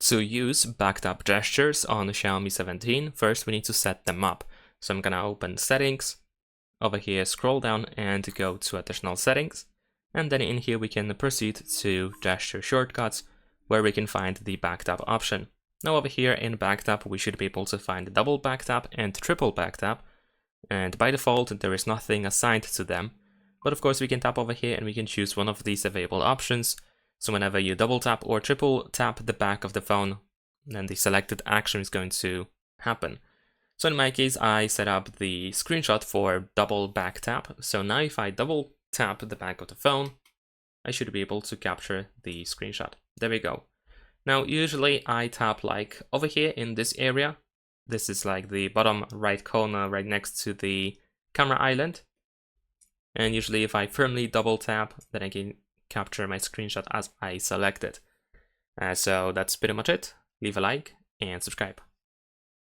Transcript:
To use back tap gestures on the Xiaomi 17, first we need to set them up. So I'm gonna open settings, over here scroll down and go to additional settings, and then in here we can proceed to gesture shortcuts, where we can find the back tap option. Now over here in back tap we should be able to find double back tap and triple back tap, and by default there is nothing assigned to them, but of course we can tap over here and we can choose one of these available options. So whenever you double tap or triple tap the back of the phone, then the selected action is going to happen. So in my case, I set up the screenshot for double back tap. So now if I double tap the back of the phone, I should be able to capture the screenshot. There we go. Now usually I tap like over here in this area. This is like the bottom right corner right next to the camera island. And usually if I firmly double tap, then I can capture my screenshot as I select it. So that's pretty much it. Leave a like and subscribe.